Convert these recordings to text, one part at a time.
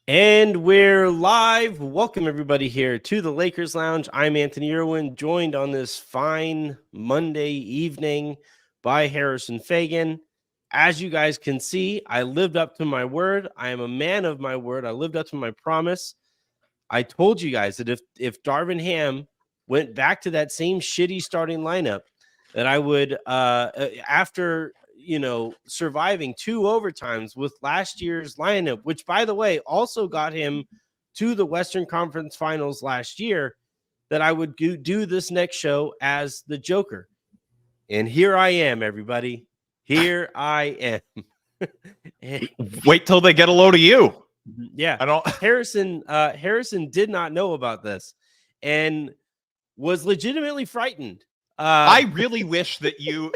And we're live. Welcome everybody here to the Lakers Lounge. I'm Anthony Irwin, joined on this fine Monday evening by Harrison Fagan. As you guys can see, I lived up to my word. I am a man of my word. I lived up to my promise. I told you guys that if Darvin Ham went back to that same shitty starting lineup, that I would after surviving 2 overtimes with last year's lineup, which by the way also got him to the Western Conference Finals last year, that I would do this next show as the Joker. And here I am, everybody. Here I am. Wait till they get a load of you. Yeah, I don't. Harrison did not know about this and was legitimately frightened. I really wish that you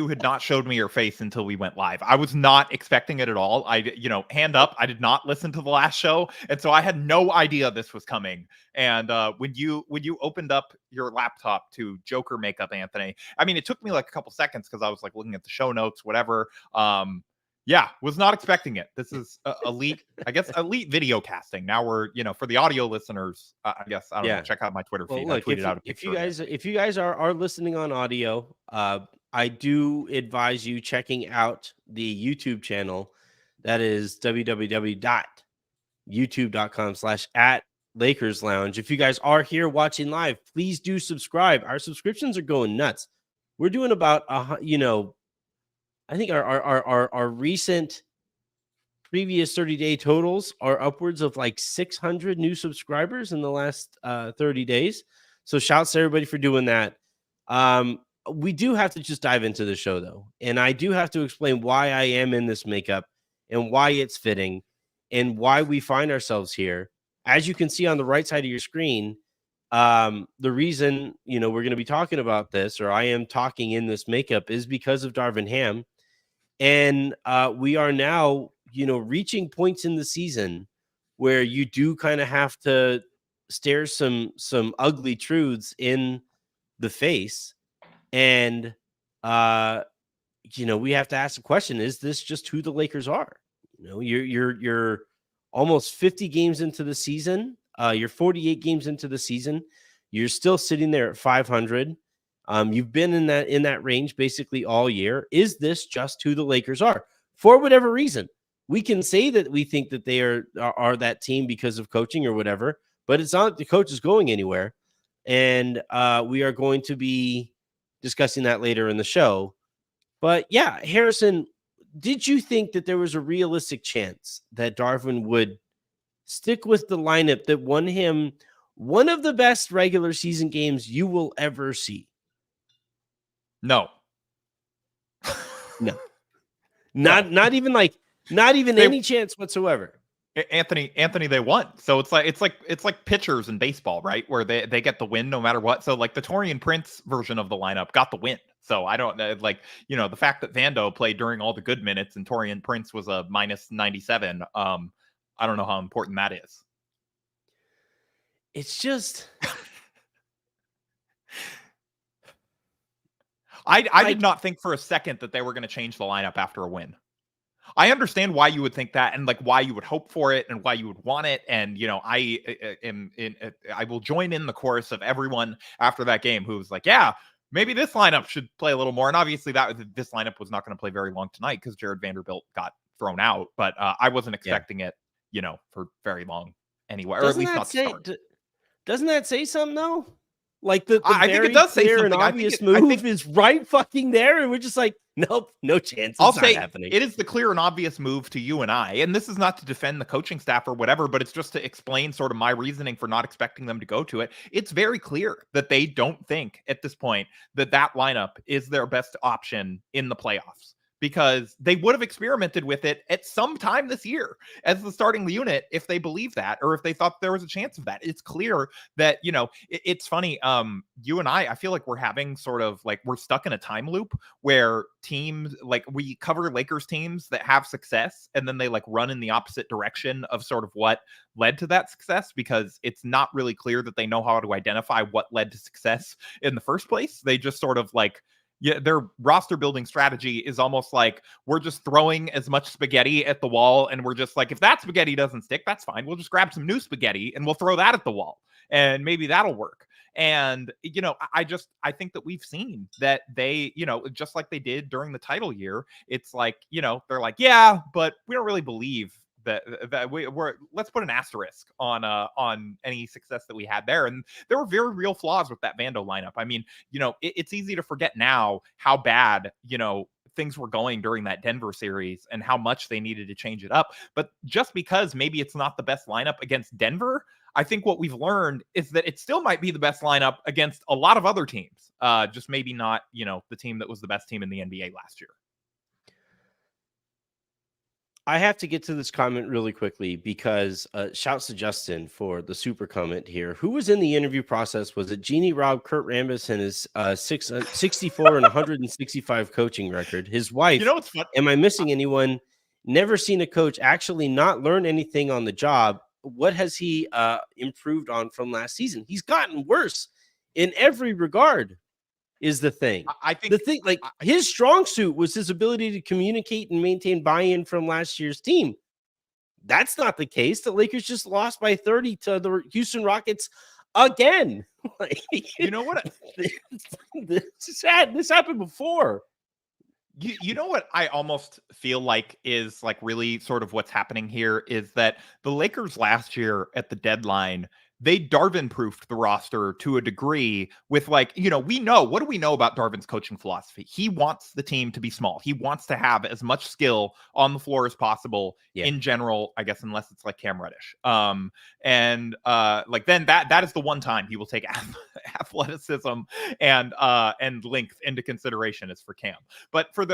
had not showed me your face until we went live. I was not expecting it at all. Hand up, I did not listen to the last show, and so I had no idea this was coming. And when you opened up your laptop to Joker makeup, Anthony, I mean, it took me like a couple seconds because I was like looking at the show notes, whatever. Yeah, was not expecting it. This is elite, I guess, elite video casting. Now we're, for the audio listeners, I guess, I don't know, check out my Twitter feed. Look, I tweeted out a picture. If you guys are listening on audio, I do advise you checking out the YouTube channel. That is www.youtube.com/@LakersLounge. If you guys are here watching live, please do subscribe. Our subscriptions are going nuts. We're doing about, I think our recent previous 30-day totals are upwards of like 600 new subscribers in the last 30 days. So shouts to everybody for doing that. We do have to just dive into the show, though. And I do have to explain why I am in this makeup and why it's fitting and why we find ourselves here. As you can see on the right side of your screen, the reason, we're going to be talking about this, or I am talking in this makeup, is because of Darvin Ham. And we are now, reaching points in the season where you do kind of have to stare some ugly truths in the face. And, we have to ask the question, is this just who the Lakers are? You're almost 50 games into the season. You're 48 games into the season. You're still sitting there at 500. You've been in that range basically all year. Is this just who the Lakers are? For whatever reason, we can say that we think that they are that team because of coaching or whatever, but it's not like the coach is going anywhere. And we are going to be discussing that later in the show. But yeah, Harrison, did you think that there was a realistic chance that Darvin would stick with the lineup that won him one of the best regular season games you will ever see? No. No. Not even any chance whatsoever. Anthony, they won. So it's like pitchers in baseball, right? Where they get the win no matter what. So like the Taurean Prince version of the lineup got the win. So I don't know, the fact that Vando played during all the good minutes and Taurean Prince was a -97. I don't know how important that is. It's just I did not think for a second that they were going to change the lineup after a win. I understand why you would think that and why you would hope for it and why you would want it. And, I will join in the chorus of everyone after that game who was like, yeah, maybe this lineup should play a little more. And obviously this lineup was not going to play very long tonight because Jared Vanderbilt got thrown out. But I wasn't expecting it, for very long anyway, or at least not to start. Doesn't that say something though? Like I think it does say something. An obvious move is right fucking there, and we're just like, nope, no chance. I'll say happening. It is the clear and obvious move to you and I, and this is not to defend the coaching staff or whatever, but it's just to explain sort of my reasoning for not expecting them to go to it. It's very clear that they don't think at this point that lineup is their best option in the playoffs, because they would have experimented with it at some time this year as the starting unit if they believe that, or if they thought there was a chance of that. It's clear that, it's funny. You and I feel like we're having sort of we're stuck in a time loop where teams, we cover Lakers teams that have success and then they run in the opposite direction of sort of what led to that success, because it's not really clear that they know how to identify what led to success in the first place. They just sort of their roster building strategy is almost like we're just throwing as much spaghetti at the wall, and we're just like, if that spaghetti doesn't stick, that's fine. We'll just grab some new spaghetti and we'll throw that at the wall, and maybe that'll work. And I think that we've seen that they, just like they did during the title year, it's like, they're like, yeah, but we don't really believe that we're let's put an asterisk on any success that we had there. And there were very real flaws with that Vando lineup. I mean, it's easy to forget now how bad, things were going during that Denver series and how much they needed to change it up. But just because maybe it's not the best lineup against Denver, I think what we've learned is that it still might be the best lineup against a lot of other teams. Just maybe not, the team that was the best team in the NBA last year. I have to get to this comment really quickly because shouts to Justin for the super comment here. Who was in the interview process? Was it Jeannie Rob, Kurt Rambis, and his 64 and 165 coaching record? His wife. What's fun? Am I missing anyone? Never seen a coach actually not learn anything on the job. What has he improved on from last season? He's gotten worse in every regard. Is the thing. I think his strong suit was his ability to communicate and maintain buy-in from last year's team. That's not the case. The Lakers just lost by 30 to the Houston Rockets again. You know what? This is sad. This happened before. You know what I almost feel like is like really sort of what's happening here is that the Lakers last year at the deadline, they Darvin proofed the roster to a degree with what do we know about Darvin's coaching philosophy? He wants the team to be small. He wants to have as much skill on the floor as possible in general, I guess, unless it's like Cam Reddish. Then that is the one time he will take athleticism and length into consideration is for Cam. But for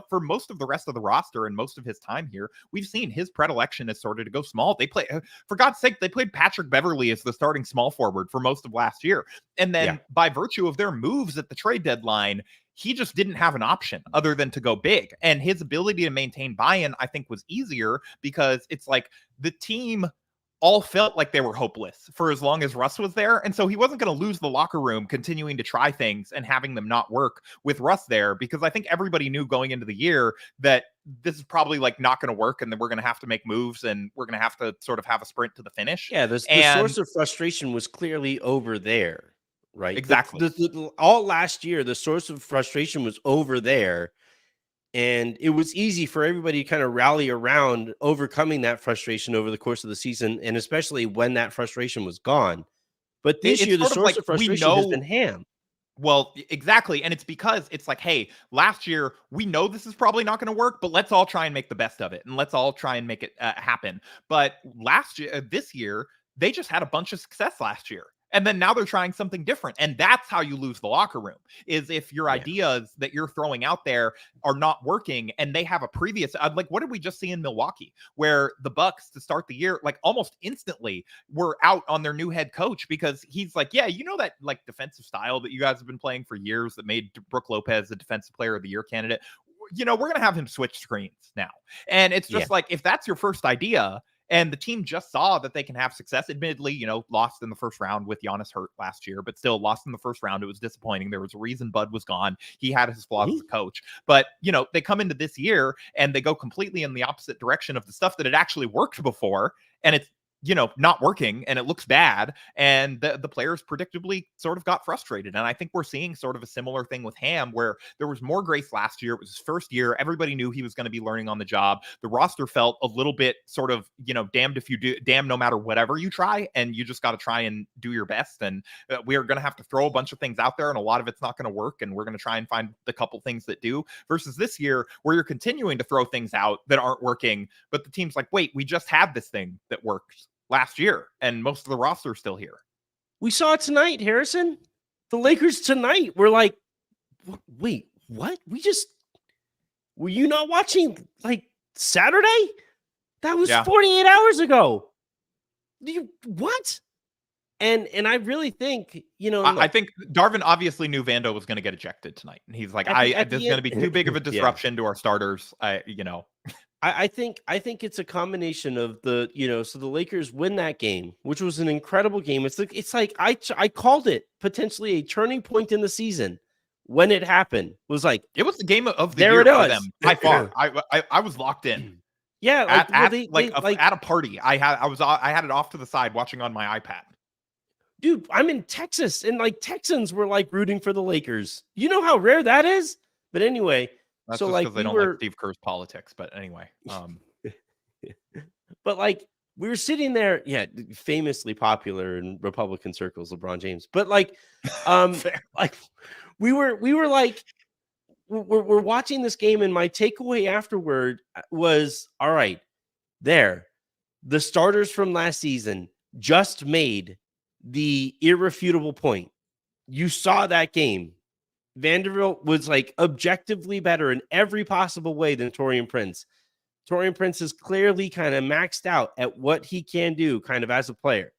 for most of the rest of the roster and most of his time here, we've seen his predilection is sort of to go small. They play, for God's sake, they played Patrick Beverley as the starting small forward for most of last year. And then by virtue of their moves at the trade deadline, he just didn't have an option other than to go big. And his ability to maintain buy-in, I think, was easier because it's like the team all felt like they were hopeless for as long as Russ was there. And so he wasn't going to lose the locker room continuing to try things and having them not work with Russ there, because I think everybody knew going into the year that this is probably like not going to work and then we're going to have to make moves and we're going to have to sort of have a sprint to the finish. Yeah, the source of frustration was clearly over there, right? Exactly. All last year, the source of frustration was over there. And it was easy for everybody to kind of rally around overcoming that frustration over the course of the season, and especially when that frustration was gone. But this year, the source of frustration has been Ham. Well, exactly. And it's because it's like, hey, last year, we know this is probably not going to work, but let's all try and make the best of it. And let's all try and make it happen. But this year, they just had a bunch of success last year. And then now they're trying something different. And that's how you lose the locker room, is if your ideas that you're throwing out there are not working and they have a previous, like, what did we just see in Milwaukee, where the Bucks to start the year, like almost instantly were out on their new head coach because he's like, yeah, that like defensive style that you guys have been playing for years that made Brook Lopez a defensive player of the year candidate. We're going to have him switch screens now. And it's just like, if that's your first idea, and the team just saw that they can have success. Admittedly, lost in the first round with Giannis hurt last year, but still lost in the first round. It was disappointing. There was a reason Bud was gone. He had his flaws as a coach. But, they come into this year and they go completely in the opposite direction of the stuff that had actually worked before. And it's, not working and it looks bad. And the players predictably sort of got frustrated. And I think we're seeing sort of a similar thing with Ham, where there was more grace last year. It was his first year. Everybody knew he was going to be learning on the job. The roster felt a little bit sort of, damned if you do, damn no matter whatever you try. And you just got to try and do your best. And we are going to have to throw a bunch of things out there. And a lot of it's not going to work. And we're going to try and find the couple things that do, versus this year where you're continuing to throw things out that aren't working. But the team's like, wait, we just had this thing that worked last year, and most of the roster is still here. We saw it tonight, Harrison. The Lakers tonight were like, wait, what? Were you not watching like Saturday? That was 48 hours ago. What? And I really think, I think Darvin obviously knew Vando was going to get ejected tonight. And he's like, this is going to be too big of a disruption to our starters. I think it's a combination of the, so the Lakers win that game, which was an incredible game. It's like I called it potentially a turning point in the season when it happened was like, it was the game of the there year it for is. them by far. I was locked in. Yeah, At a party. I had it off to the side watching on my iPad. Dude, I'm in Texas, and like Texans were like rooting for the Lakers. You know how rare that is? But anyway, that's so just like because they don't like Steve Kerr's politics. But anyway, but like we were sitting there, yeah, famously popular in Republican circles, LeBron James. But like, like we were like, we're watching this game, and my takeaway afterward was, all right, there, the starters from last season just made the irrefutable point. You saw that game. Vanderbilt was like objectively better in every possible way than Taurean Prince. Taurean Prince is clearly kind of maxed out at what he can do kind of as a player.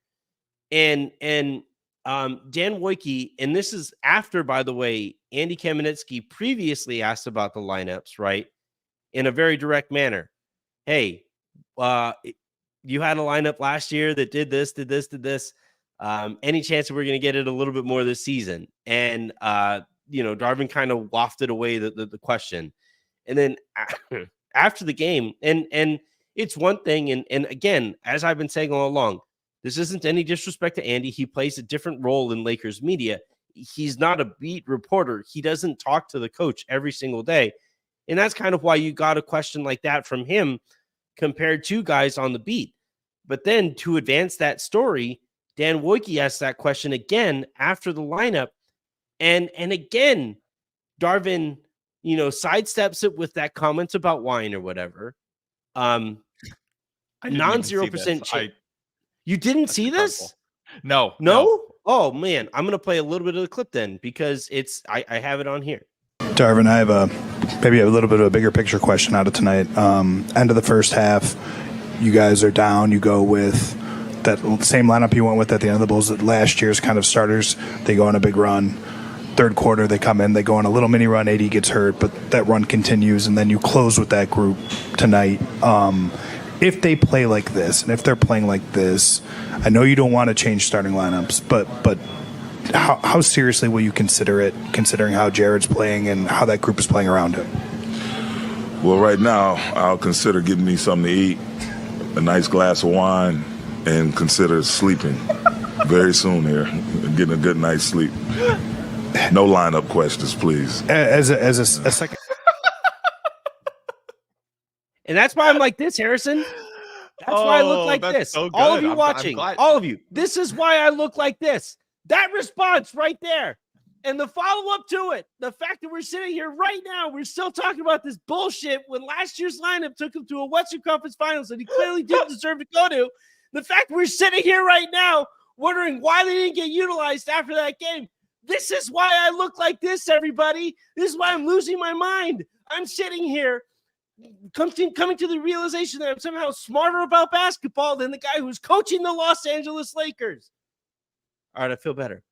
And Dan Wojcicki, and this is after, by the way, Andy Kamenetsky previously asked about the lineups, right? In a very direct manner. Hey, you had a lineup last year that did this. Any chance that we're going to get it a little bit more this season? And, Darvin kind of wafted away the question. And then after the game, and it's one thing. And again, as I've been saying all along, this isn't any disrespect to Andy. He plays a different role in Lakers media. He's not a beat reporter. He doesn't talk to the coach every single day. And that's kind of why you got a question like that from him compared to guys on the beat. But then to advance that story, Dan Wojcicki asked that question again after the lineup. And again, Darvin, sidesteps it with that comment about wine or whatever. Non-0% chance. You didn't see this? No. Oh man, I'm gonna play a little bit of the clip then because I have it on here. Darvin, I have maybe a little bit of a bigger picture question out of tonight. End of the first half, you guys are down. You go with that same lineup you went with at the end of the Bulls last year's kind of starters. They go on a big run. Third quarter, they come in, they go on a little mini run. AD gets hurt, but that run continues, and then you close with that group tonight. If they play like this, and if they're playing like this, I know you don't want to change starting lineups, but how seriously will you consider it, considering how Jared's playing and how that group is playing around him? Well, right now, I'll consider getting me something to eat, a nice glass of wine, and consider sleeping very soon here, getting a good night's sleep. No lineup questions, please. As a second. And that's why I'm like this, Harrison. That's why I look like this. So all of you watching, all of you. This is why I look like this. That response right there. And the follow-up to it. The fact that we're sitting here right now, we're still talking about this bullshit when last year's lineup took him to a Western Conference Finals that he clearly didn't deserve to go to. The fact that we're sitting here right now wondering why they didn't get utilized after that game. This is why I look like this, everybody. This is why I'm losing my mind. I'm sitting here coming to the realization that I'm somehow smarter about basketball than the guy who's coaching the Los Angeles Lakers. All right, I feel better.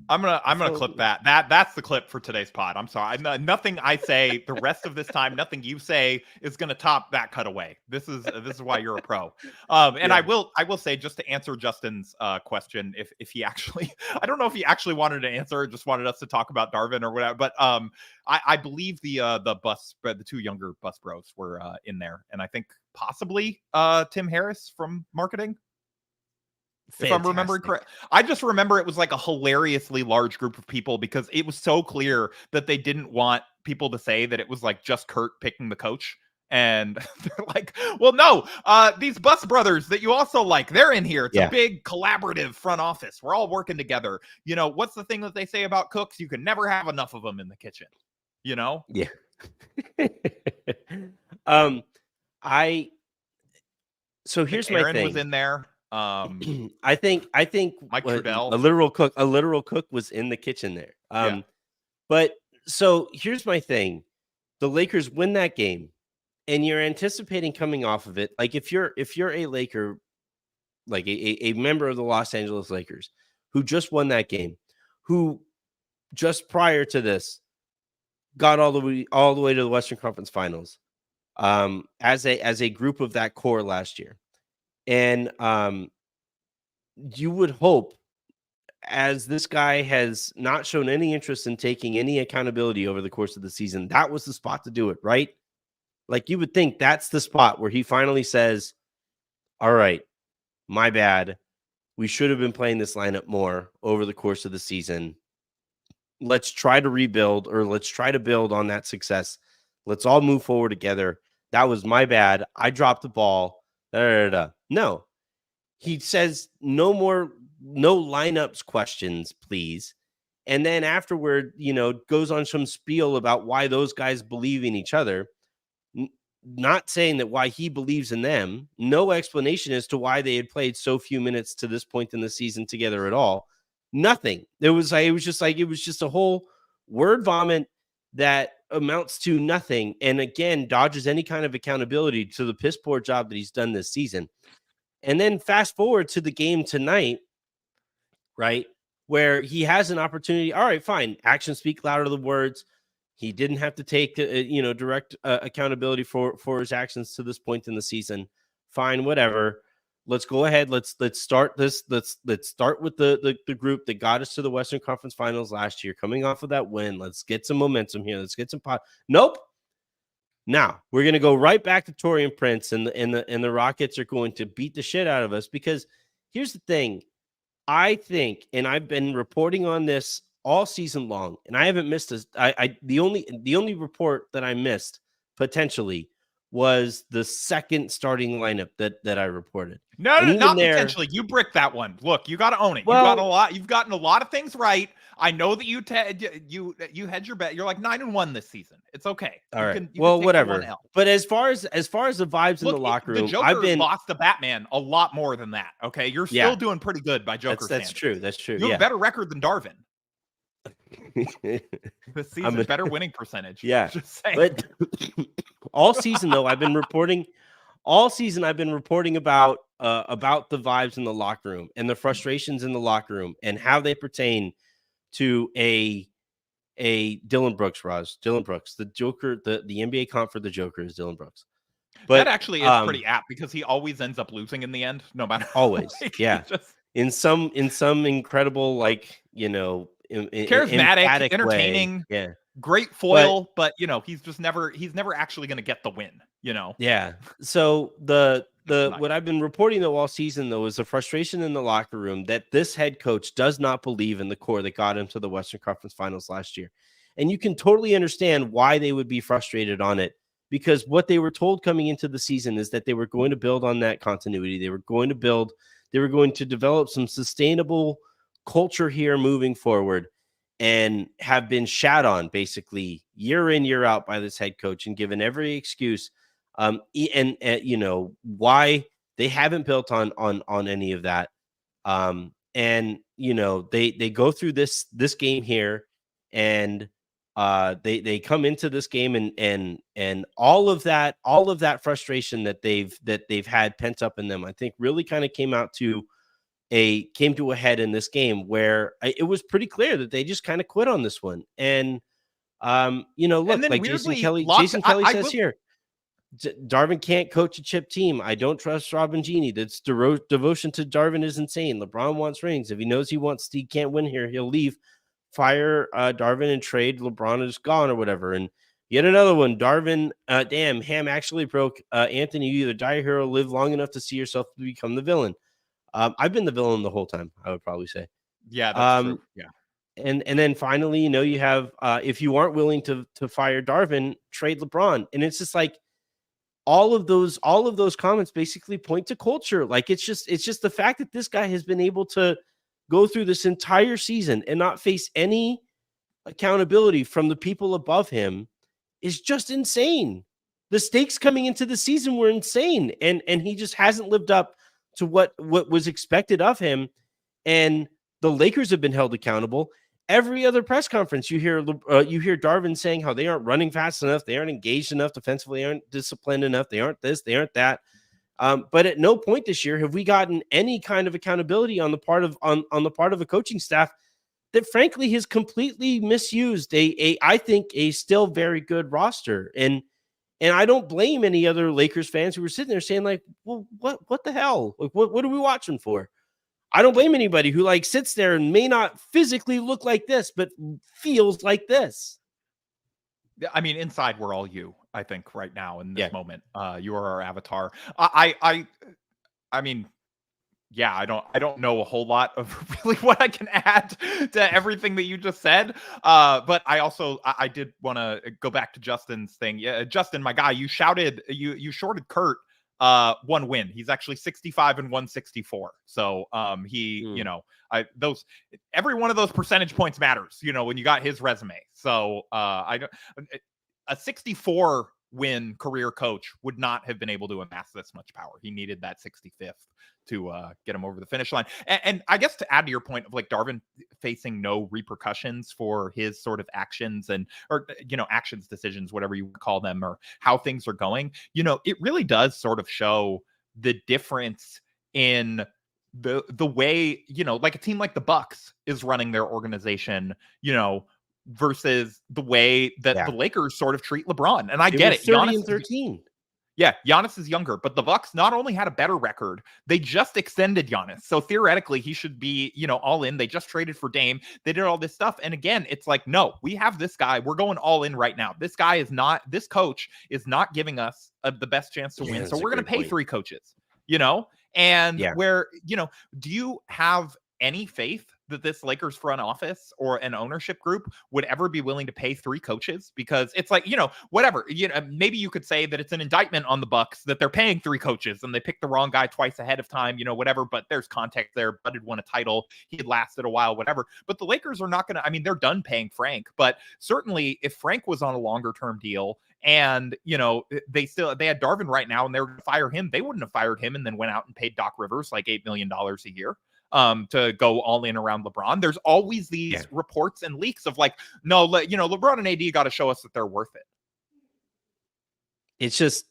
I'm gonna clip that. That's the clip for today's pod. I'm sorry. Nothing I say the rest of this time, nothing you say is gonna top that cutaway. This is why you're a pro. And yeah. I will say, just to answer Justin's question, if he actually, I don't know if he actually wanted to answer or just wanted us to talk about Darvin or whatever, but I believe the two younger bus bros were in there, and I think possibly Tim Harris from marketing. Fantastic. If I'm remembering correct. I just remember it was like a hilariously large group of people because it was so clear that they didn't want people to say that it was like just Kurt picking the coach. And they're like, well, no, these bus brothers that you also like, they're in here. It's a big collaborative front office. We're all working together. What's the thing that they say about cooks? You can never have enough of them in the kitchen, Yeah. So here's my thing. Aaron was in there. I think Mike Trudell. a literal cook was in the kitchen there. But so here's my thing. The Lakers win that game and you're anticipating coming off of it. Like if you're a Laker, like a member of the Los Angeles Lakers who just won that game, who just prior to this got all the way to the Western Conference Finals, as a group of that core last year. And you would hope, as this guy has not shown any interest in taking any accountability over the course of the season, that was the spot to do it, right? Like you would think that's the spot where he finally says, all right, my bad. We should have been playing this lineup more over the course of the season. Let's try to rebuild, or let's try to build on that success. Let's all move forward together. That was my bad. I dropped the ball. No, he says no lineups questions, please. And then afterward, goes on some spiel about why those guys believe in each other. Not saying that why he believes in them. No explanation as to why they had played so few minutes to this point in the season together at all. Nothing. It was just a whole word vomit that amounts to nothing. And again, dodges any kind of accountability to the piss poor job that he's done this season. And then fast forward to the game tonight, right, where he has an opportunity. All right, fine. Actions speak louder than words. He didn't have to take, direct accountability for his actions to this point in the season. Fine, whatever. Let's go ahead. Let's start this. Let's start with the group that got us to the Western Conference Finals last year, coming off of that win. Let's get some momentum here. Let's get some Nope. Now we're gonna go right back to Taurean Prince, and the Rockets are going to beat the shit out of us, because here's the thing. I think, and I've been reporting on this all season long, and I haven't missed the only report that I missed potentially was the second starting lineup that I reported. No, not potentially. You bricked that one. Look, you got to own it. Well, you've gotten a lot of things right. I know that you had your bet. You're like 9-1 this season. It's okay. All right. Whatever. But as far as the vibes in the locker room, the Joker lost to Batman a lot more than that. Okay, you're still doing pretty good by Joker standards. That's true. You have a better record than Darvin. This season, better winning percentage. Yeah. Just saying. But all season though, I've been reporting about the vibes in the locker room and the frustrations in the locker room and how they pertain to a Dylan Brooks, Dylan Brooks, the Joker, the NBA comp for the Joker is Dylan Brooks. But that actually is pretty apt, because he always ends up losing in the end, no matter always. Like, yeah. In some incredible, charismatic, entertaining, way. Great foil, but he's never actually going to get the win. Yeah. So what I've been reporting though all season though is the frustration in the locker room that this head coach does not believe in the core that got him to the Western Conference Finals last year, and you can totally understand why they would be frustrated on it, because what they were told coming into the season is that they were going to build on that continuity. They were going to develop some sustainable culture here moving forward, and have been shat on basically year in, year out by this head coach and given every excuse. And why they haven't built on any of that. And they go through this game here, and they come into this game, and all of that frustration that they've had pent up in them, I think really kind of came to a head in this game, where it was pretty clear that they just kind of quit on this one. And look, like Jason Kelly says here, Darvin can't coach a chip team. I don't trust Robin Genie. That's devotion to Darvin is insane. LeBron wants rings. If he knows he can't win here, he'll leave. Fire Darvin and trade. LeBron is gone or whatever. And yet another one. Darvin, damn, Ham actually broke. Anthony, you either die a hero, live long enough to see yourself to become the villain. I've been the villain the whole time, I would probably say. Yeah, that's true. Yeah. And then finally, you have if you aren't willing to fire Darvin, trade LeBron. And it's just like all of those comments basically point to culture. Like it's just the fact that this guy has been able to go through this entire season and not face any accountability from the people above him is just insane. The stakes coming into the season were insane, and he just hasn't lived up to what was expected of him. And the Lakers have been held accountable. Every other press conference, you hear Darvin saying how they aren't running fast enough, they aren't engaged enough defensively, they aren't disciplined enough, they aren't this, they aren't that. But at no point this year have we gotten any kind of accountability on the part of a coaching staff that frankly has completely misused I think a still very good roster. And I don't blame any other Lakers fans who were sitting there saying like, well, what the hell? Like, what are we watching for? I don't blame anybody who like sits there and may not physically look like this, but feels like this. I mean, inside we're all you, I think, right now in this Yeah. moment. You are our avatar. I mean, yeah, I don't know a whole lot of really what I can add to everything that you just said. But I did want to go back to Justin's thing. Yeah, Justin, my guy, you shorted Kurt 1 win. He's actually 65 and 164. So you know, every one of those percentage points matters, you know, when you got his resume. So a 64 win career coach would not have been able to amass this much power. He needed that 65th to get him over the finish line. And I guess to add to your point of like Darvin facing no repercussions for his sort of actions or you know, actions, decisions, whatever you call them, or how things are going, you know, it really does sort of show the difference in the way, you know, like a team like the Bucks is running their organization, you know, versus the way that the Lakers sort of treat LeBron. And I get it. 30 and 13. Yeah, Giannis is younger, but the Bucks not only had a better record, they just extended Giannis. So theoretically, he should be, you know, all in. They just traded for Dame. They did all this stuff. And again, it's like, no, we have this guy. We're going all in right now. This coach is not giving us the best chance to win. So we're going to pay 3 coaches, you know? And where, you know, do you have any faith that this Lakers front office or an ownership group would ever be willing to pay 3 coaches? Because it's like, you know, whatever, you know, maybe you could say that it's an indictment on the Bucks that they're paying 3 coaches and they picked the wrong guy twice ahead of time, you know, whatever, but there's context there. Bud had won a title. He had lasted a while, whatever, but the Lakers are not going to, I mean, they're done paying Frank, but certainly if Frank was on a longer term deal and, you know, they had Darvin right now and they were going to fire him, they wouldn't have fired him and then went out and paid Doc Rivers like $8 million a year. To go all in around LeBron. There's always these reports and leaks of like, no, you know, LeBron and AD got to show us that they're worth it. It's just,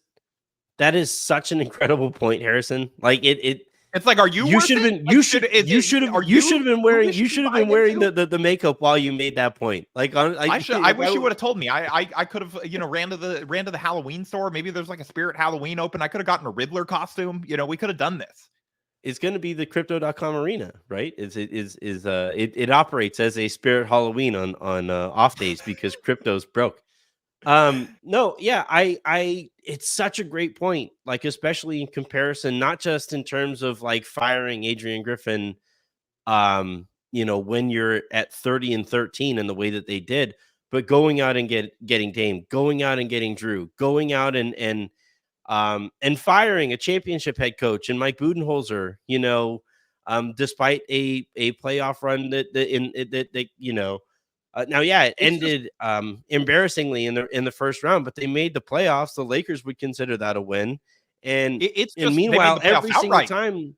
that is such an incredible point, Harrison. Like it's like, are you? You should have been. You should have been wearing. You should have been wearing the makeup while you made that point. Like, I wish you would have told me. I could have, you know, ran to the Halloween store. Maybe there's like a Spirit Halloween open. I could have gotten a Riddler costume. You know, we could have done this. It's going to be the crypto.com arena, right? It operates as a Spirit Halloween on off days because crypto's broke. No, yeah, it's such a great point. Like, especially in comparison, not just in terms of like firing Adrian Griffin, you know, when you're at 30 and 13 and the way that they did, but going out and getting Dame, going out and getting Drew, going out and firing a championship head coach and Mike Budenholzer, you know, despite a playoff run that you know, now it ended embarrassingly in the first round, but they made the playoffs. The Lakers would consider that a win, and meanwhile every single time,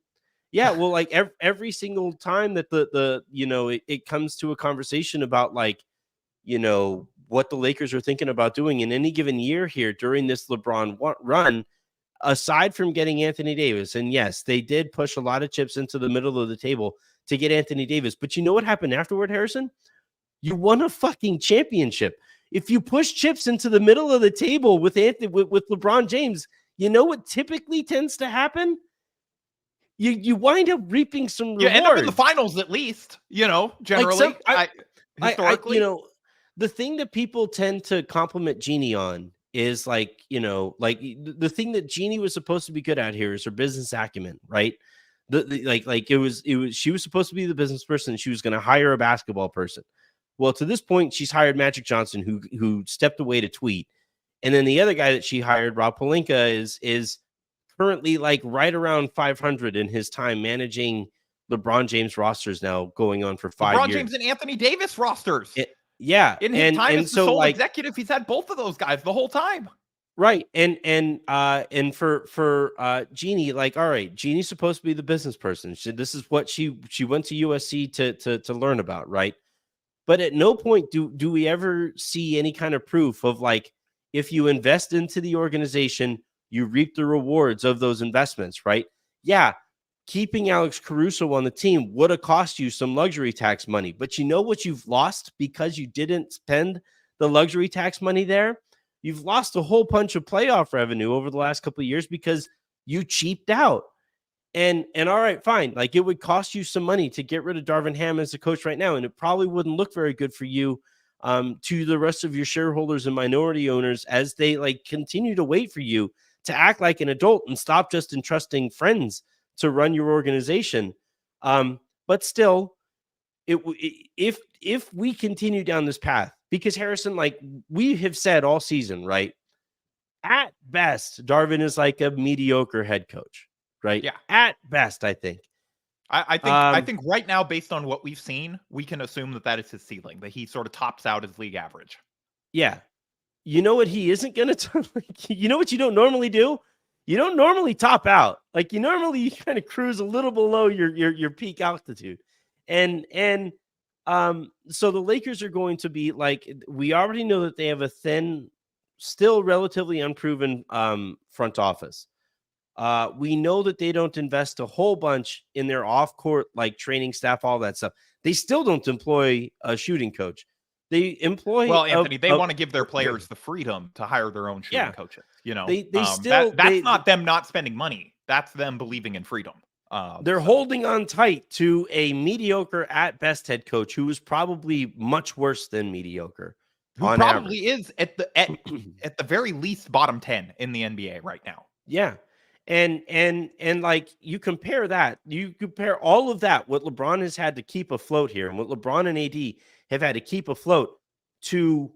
well, like every single time that the you know it comes to a conversation about like, you know, what the Lakers are thinking about doing in any given year here during this LeBron run, aside from getting Anthony Davis. And yes, they did push a lot of chips into the middle of the table to get Anthony Davis. But you know what happened afterward, Harrison? You won a fucking championship. If you push chips into the middle of the table with LeBron James, you know what typically tends to happen? You wind up reaping some rewards. You end up in the finals at least, you know, generally. Historically, you know, the thing that people tend to compliment Jeannie on is like, you know, like the thing that Jeannie was supposed to be good at here is her business acumen, right? She was supposed to be the business person. She was going to hire a basketball person. Well, to this point, she's hired Magic Johnson, who stepped away to tweet. And then the other guy that she hired, Rob Pelinka, is currently like right around 500 in his time managing LeBron James rosters now going on for 5 years. LeBron James and Anthony Davis rosters. In his time as the sole executive, he's had both of those guys the whole time. Right. And for Jeannie, like, all right, Jeannie's supposed to be the business person. This is what she went to USC to learn about, right? But at no point do we ever see any kind of proof of like, if you invest into the organization, you reap the rewards of those investments, right? Yeah. Keeping Alex Caruso on the team would have cost you some luxury tax money, but you know what you've lost because you didn't spend the luxury tax money there? You've lost a whole bunch of playoff revenue over the last couple of years because you cheaped out. And all right, fine. Like it would cost you some money to get rid of Darvin Ham as a coach right now, and it probably wouldn't look very good for you to the rest of your shareholders and minority owners as they like continue to wait for you to act like an adult and stop just entrusting friends to run your organization. But still, if we continue down this path, because Harrison, like we have said all season, right? At best, Darvin is like a mediocre head coach. Right. Yeah. At best, I think. I think right now, based on what we've seen, we can assume that is his ceiling, that he sort of tops out his league average. Yeah. You know what he isn't going to like, you know what you don't normally do? You don't normally top out. Like you kind of cruise a little below your peak altitude. And so the Lakers are going to be like, we already know that they have a thin, still relatively unproven front office. We know that they don't invest a whole bunch in their off-court, like training staff, all that stuff. They still don't employ a shooting coach. They employ Anthony. They want to give their players the freedom to hire their own shooting coaches. You know, that's not them not spending money. That's them believing in freedom. They're holding on tight to a mediocre at best head coach who is probably much worse than mediocre. Who probably is at the very least bottom 10 in the NBA right now. Yeah. And like you compare all of that, what LeBron has had to keep afloat here and what LeBron and AD have had to keep afloat to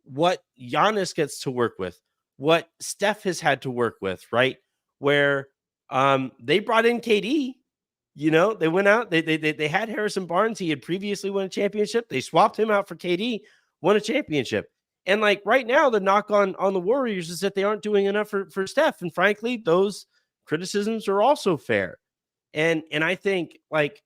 what Giannis gets to work with, what Steph has had to work with, right? Where they brought in KD, they went out, they had Harrison Barnes. He had previously won a championship. They swapped him out for KD, won a championship. And like right now, the knock on the Warriors is that they aren't doing enough for Steph. And frankly, those criticisms are also fair. And I think like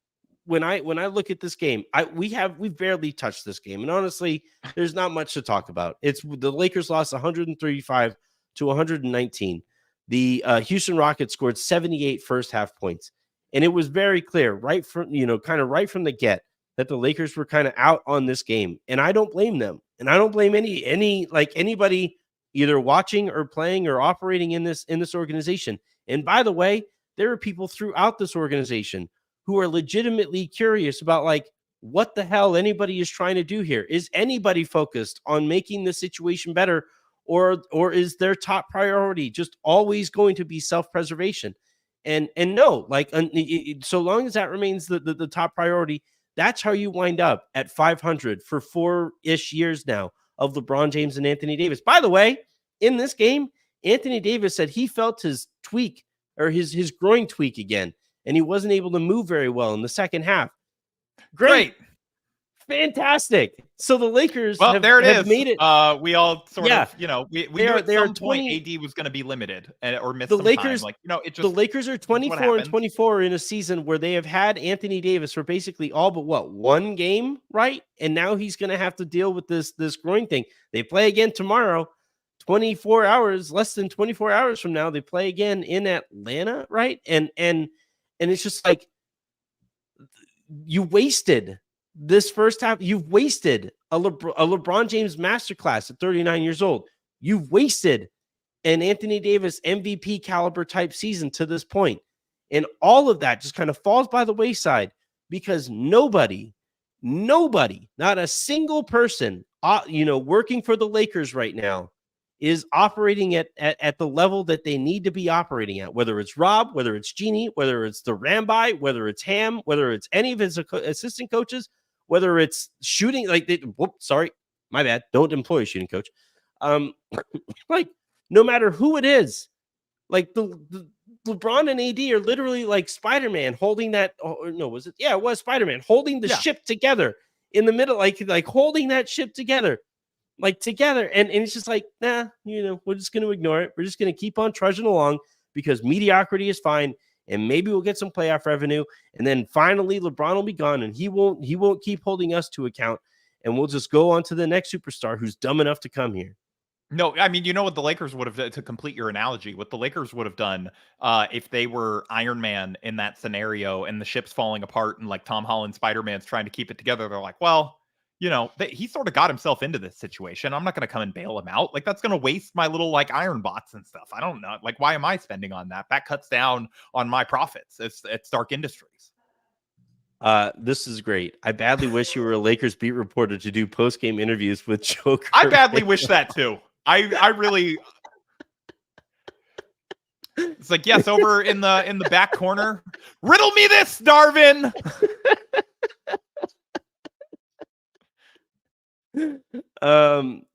when I look at this game, we've barely touched this game. And honestly, there's not much to talk about. It's the Lakers lost 135 to 119. The Houston Rockets scored 78 first half points. And it was very clear right from the get that the Lakers were kind of out on this game. And I don't blame them. And I don't blame anybody either watching or playing or operating in this organization. And by the way, there are people throughout this organization who are legitimately curious about like what the hell anybody is trying to do here. Is anybody focused on making the situation better, or is their top priority just always going to be self-preservation? And no, like so long as that remains the top priority, that's how you wind up at 500 for 4-ish years now of LeBron James and Anthony Davis. By the way, in this game, Anthony Davis said he felt his tweak or his groin tweak again, and he wasn't able to move very well in the second half. Great. Fantastic. So the Lakers have made it. We all sort of, we knew at some point AD was going to be limited or miss some Lakers, time. Like, the Lakers are 24-24 in a season where they have had Anthony Davis for basically all but one game, right? And now he's going to have to deal with this groin thing. They play again tomorrow, less than 24 hours from now. They play again in Atlanta, right? And it's just like you wasted this first half. You've wasted a LeBron James masterclass at 39 years old. You've wasted an Anthony Davis MVP caliber type season to this point. And all of that just kind of falls by the wayside because nobody, not a single person, working for the Lakers right now is operating at the level that they need to be operating at, whether it's Rob, whether it's Jeannie, whether it's the Ramby, whether it's Ham, whether it's any of his assistant coaches, whether it's shooting, sorry, my bad. Don't employ a shooting coach. Like no matter who it is, like the LeBron and AD are literally like Spider-Man holding that. Or no, was it? Yeah, it was Spider-Man holding the ship together in the middle, like holding that ship together. And it's just like, nah, we're just going to ignore it. We're just going to keep on trudging along because mediocrity is fine. And maybe we'll get some playoff revenue. And then finally LeBron will be gone and he won't keep holding us to account. And we'll just go on to the next superstar who's dumb enough to come here. No, I mean, what the Lakers would have done, to complete your analogy, what the Lakers would have done if they were Iron Man in that scenario and the ship's falling apart and like Tom Holland Spider-Man's trying to keep it together. They're like, well, he sort of got himself into this situation. I'm not going to come and bail him out. Like, that's going to waste my little like iron bots and stuff. I don't know. Like, why am I spending on that? That cuts down on my profits. It's Stark Industries. This is great. I badly wish you were a Lakers beat reporter to do post-game interviews with Joker. I badly wish that too. I really. It's like, yes, over in the back corner. Riddle me this, Darvin.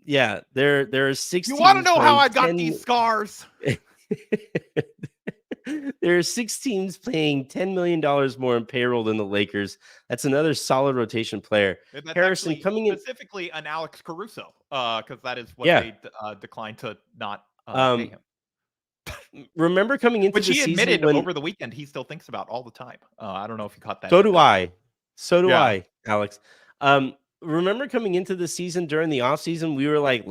Yeah, there are 16. You want to know how I got these scars? There are 6 teams paying $10 million more in payroll than the Lakers. That's another solid rotation player. That's Harrison coming in specifically an Alex Caruso, because that is what they declined to not pay him. Remember coming into which the he season admitted when, over the weekend he still thinks about all the time. I don't know if you caught that. So do I. So do Yeah. I, Alex. Remember coming into the season during the offseason, we were like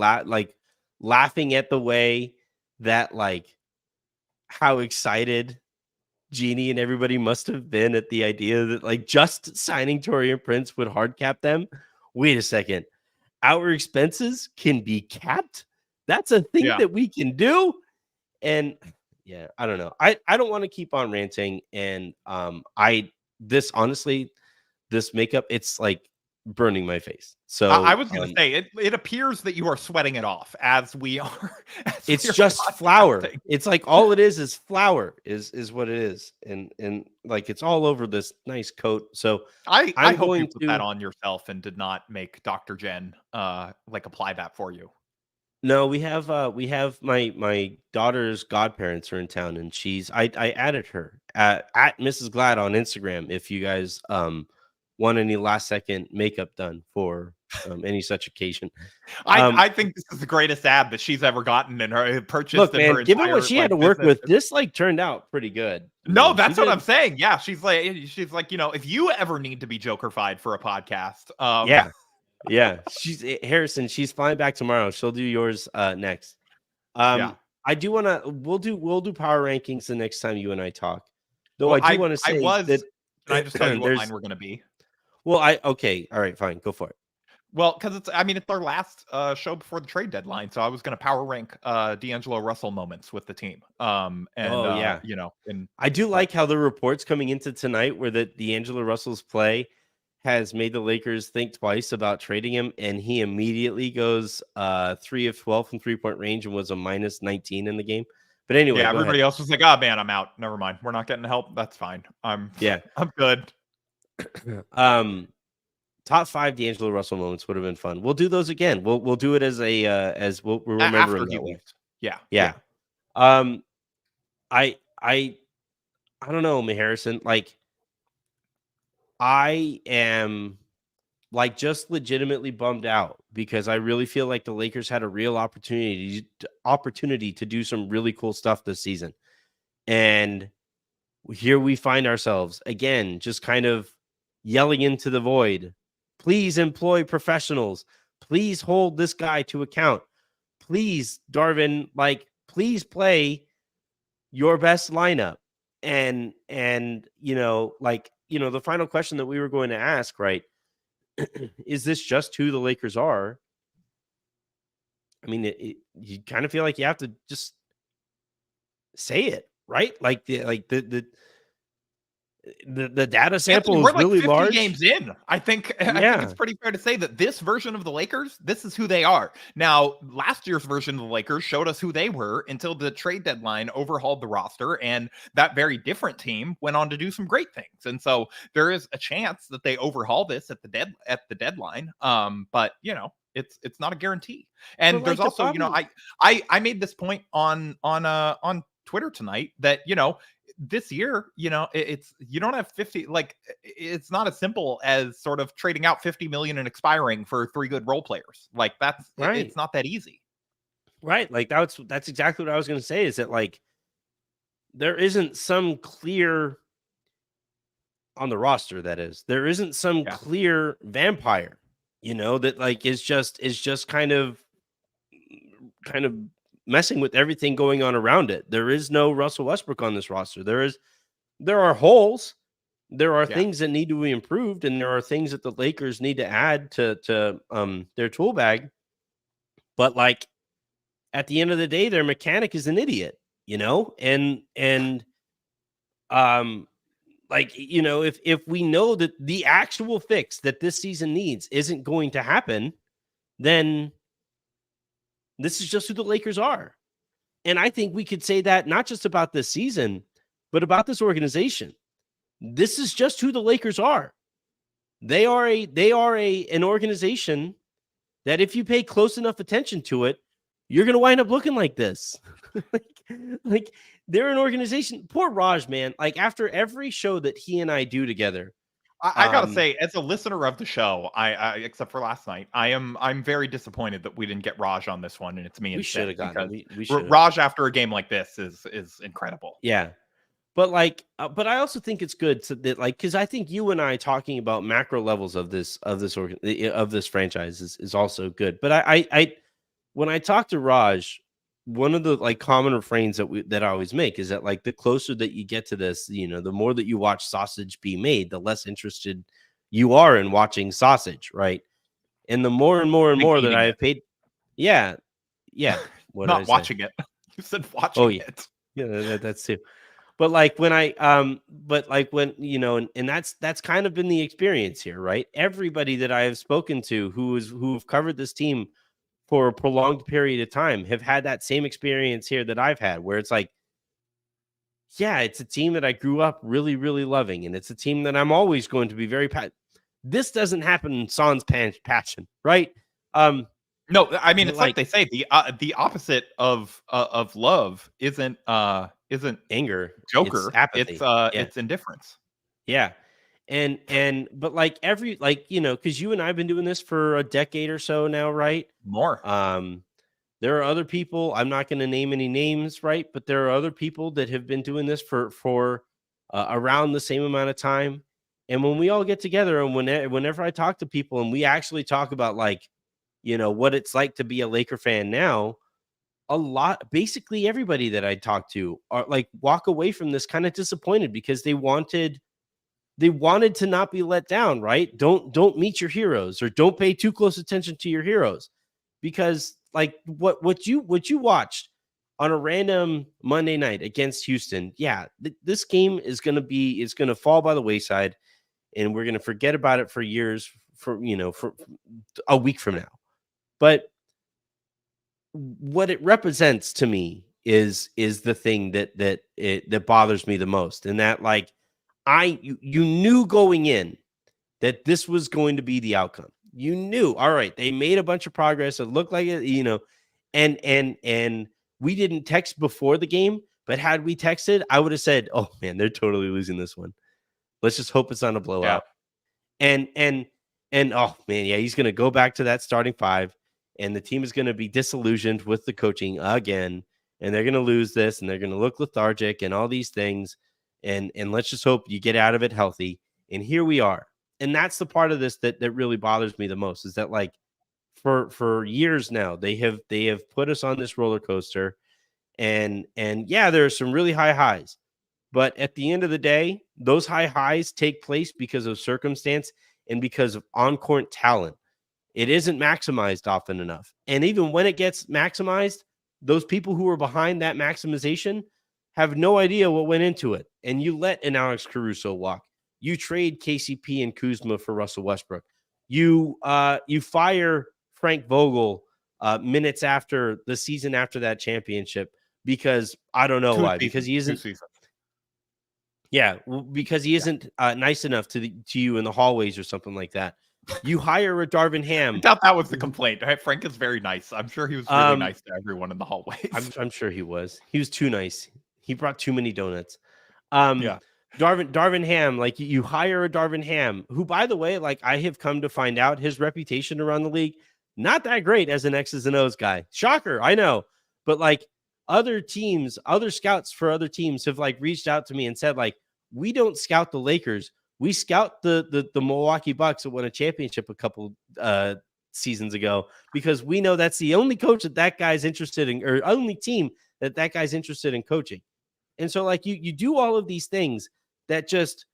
laughing at the way that like how excited Jeannie and everybody must have been at the idea that like just signing Taurean Prince would hard cap them. Wait a second. Our expenses can be capped. That's a thing that we can do. And yeah, I don't know. I don't want to keep on ranting. And this makeup, it's like burning my face. So I was going to say it appears that you are sweating it off as we are. It's just flour. It's like all it is flour is what it is. And like it's all over this nice coat. So I hope you put that on yourself and did not make Dr. Jen like apply that for you. No, we have my daughter's godparents are in town, and I added her at Mrs. Glad on Instagram if you guys want any last second makeup done for any such occasion. I think this is the greatest ad that she's ever gotten in her purchase. Look, man, given what she had to work with, this like turned out pretty good. No, that's what I'm saying. Yeah, she's like, if you ever need to be Joker-fied for a podcast, yeah, she's Harrison. She's flying back tomorrow. She'll do yours next. I do want to. We'll do power rankings the next time you and I talk. Though well, I do want to say that. Can I just tell you what mine we're going to be? Well, okay, all right, fine, go for it. Well, because it's our last show before the trade deadline, so I was going to power rank D'Angelo Russell moments with the team. And I do like how the reports coming into tonight where that D'Angelo Russell's play has made the Lakers think twice about trading him, and he immediately goes 3 of 12 from 3-point range and was a minus 19 in the game. But anyway, everybody else was like, "Oh man, I'm out. Never mind. We're not getting help. That's fine. I'm good." Top 5 D'Angelo Russell moments would have been fun. We'll do those again. We'll do it as we'll remember him that way. Yeah. I don't know, Harrison. Like, I am like just legitimately bummed out because I really feel like the Lakers had a real opportunity to do some really cool stuff this season. And here we find ourselves again, just kind of yelling into the void. Please employ professionals. Please hold this guy to account. Please, Darvin, please play your best lineup. And the final question that we were going to ask, right? Is this just who the Lakers are? I mean, you kind of feel like you have to just say it, right? Like the data sample is really large. Games in, I think it's pretty fair to say that this version of the Lakers, this is who they are. Now, last year's version of the Lakers showed us who they were until the trade deadline overhauled the roster, and that very different team went on to do some great things. And so there is a chance that they overhaul this at the deadline. But it's not a guarantee. And there's also, I made this point on Twitter tonight that this year, it's you don't have 50. Like, it's not as simple as sort of trading out 50 million and expiring for 3 good role players. Like, that's right. It's not that easy, right? Like that's exactly what I was going to say. Is that like there isn't some clear on the roster that is there isn't some clear vampire, that like is just kind of messing with everything going on around it. There is no Russell Westbrook on this roster. There are holes. There are Yeah. things that need to be improved, and there are things that the Lakers need to add to their tool bag. But like at the end of the day, their mechanic is an idiot, and like, if we know that the actual fix that this season needs isn't going to happen, then this is just who the Lakers are. And I think we could say that not just about this season, but about this organization. This is just who the Lakers are. They are an organization that if you pay close enough attention to it, you're going to wind up looking like this. like they're an organization. Poor Raj, man. Like after every show that he and I do together, I gotta say, as a listener of the show, I except for last night, I'm very disappointed that we didn't get Raj on this one, and it's me. We should have gotten we should. Raj after a game like this is incredible. Yeah, but like, but I also think it's good that like, because I think you and I talking about macro levels of this franchise is also good. But I when I talk to Raj, one of the like common refrains that I always make is that like the closer that you get to this, the more that you watch sausage be made, the less interested you are in watching sausage, right? And the more and more and more that I have paid, yeah. Not watching it. You said watching it. Yeah, that's too. But like when and that's kind of been the experience here, right? Everybody that I have spoken to who've covered this team for a prolonged period of time have had that same experience here that I've had, where it's like, yeah, it's a team that I grew up really, really loving, and it's a team that I'm always going to be very this doesn't happen in sans passion, right? No, I mean, it's like they say, the opposite of love isn't anger, Joker, it's apathy. It's indifference. Yeah. But like because you and I have been doing this for a decade or so now, right? More. There are other people, I'm not going to name any names, right? But there are other people that have been doing this for around the same amount of time. And when we all get together and whenever I talk to people and we actually talk about like, what it's like to be a Laker fan now, basically everybody that I talk to are like walk away from this kind of disappointed because they wanted to not be let down, right? Don't meet your heroes or don't pay too close attention to your heroes, because like what you watched on a random Monday night against Houston, this game is going to fall by the wayside, and we're going to forget about it for years, for a week from now. But what it represents to me is the thing that bothers me the most, and that like you knew going in that this was going to be the outcome. You knew, all right, they made a bunch of progress. It looked like it, and we didn't text before the game, but had we texted, I would have said, oh man, they're totally losing this one. Let's just hope it's not a blowout. Yeah. And oh man, yeah, he's going to go back to that starting five, and the team is going to be disillusioned with the coaching again, and they're going to lose this, and they're going to look lethargic and all these things. And let's just hope you get out of it healthy. And here we are. And that's the part of this that really bothers me the most, is that like for years now, they have put us on this roller coaster. And yeah, there are some really high highs. But at the end of the day, those high highs take place because of circumstance and because of on-court talent. It isn't maximized often enough. And even when it gets maximized, those people who are behind that maximization have no idea what went into it. And you let an Alex Caruso walk. You trade KCP and Kuzma for Russell Westbrook. You fire Frank Vogel minutes after the season after that championship because I don't know why. Because he isn't. Yeah, because he isn't nice enough to you in the hallways or something like that. You hire a Darvin Ham. I doubt that was the complaint. Frank is very nice. I'm sure he was really nice to everyone in the hallways. I'm sure he was. He was too nice. He brought too many donuts. Darvin Ham, like you hire a Darvin Ham, who, by the way, like I have come to find out his reputation around the league, not that great as an X's and O's guy. Shocker, I know. But like other teams, other scouts for other teams have like reached out to me and said, like, we don't scout the Lakers. We scout the Milwaukee Bucks that won a championship a couple seasons ago, because we know that's the only coach that guy's interested in, or only team that guy's interested in coaching. And so like you do all of these things that just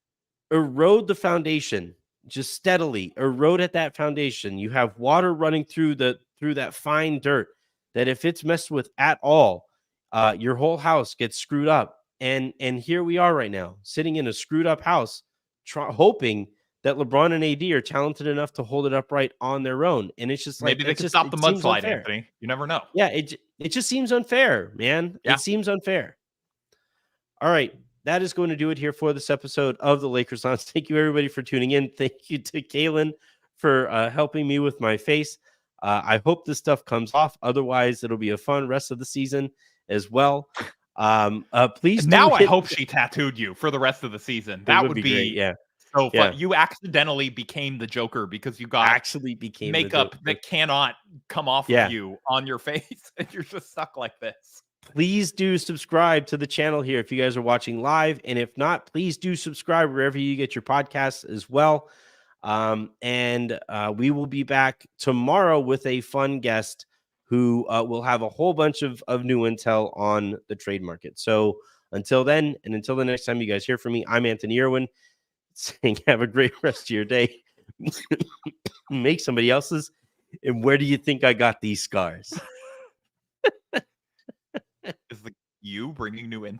erode the foundation, just steadily erode at that foundation. You have water running through that fine dirt that if it's messed with at all, your whole house gets screwed up. And here we are right now, sitting in a screwed up house, hoping that LeBron and AD are talented enough to hold it upright on their own. And it's just like, maybe they can stop the mudslide, Anthony. You never know. Yeah, it just seems unfair, man. Yeah. It seems unfair. All right. That is going to do it here for this episode of the Lakers Lounge. Thank you, everybody, for tuning in. Thank you to Kalen for helping me with my face. I hope this stuff comes off. Otherwise, it'll be a fun rest of the season as well. Please now I hope she tattooed you for the rest of the season. That would be great. Yeah. So fun. You accidentally became the Joker because you got makeup that cannot come off of you on your face, and you're just stuck like this. Please do subscribe to the channel here if you guys are watching live. And if not, please do subscribe wherever you get your podcasts as well. We will be back tomorrow with a fun guest who will have a whole bunch of new intel on the trade market. So until then, and until the next time you guys hear from me, I'm Anthony Irwin saying have a great rest of your day. Make somebody else's. And where do you think I got these scars? Is you bringing new intel?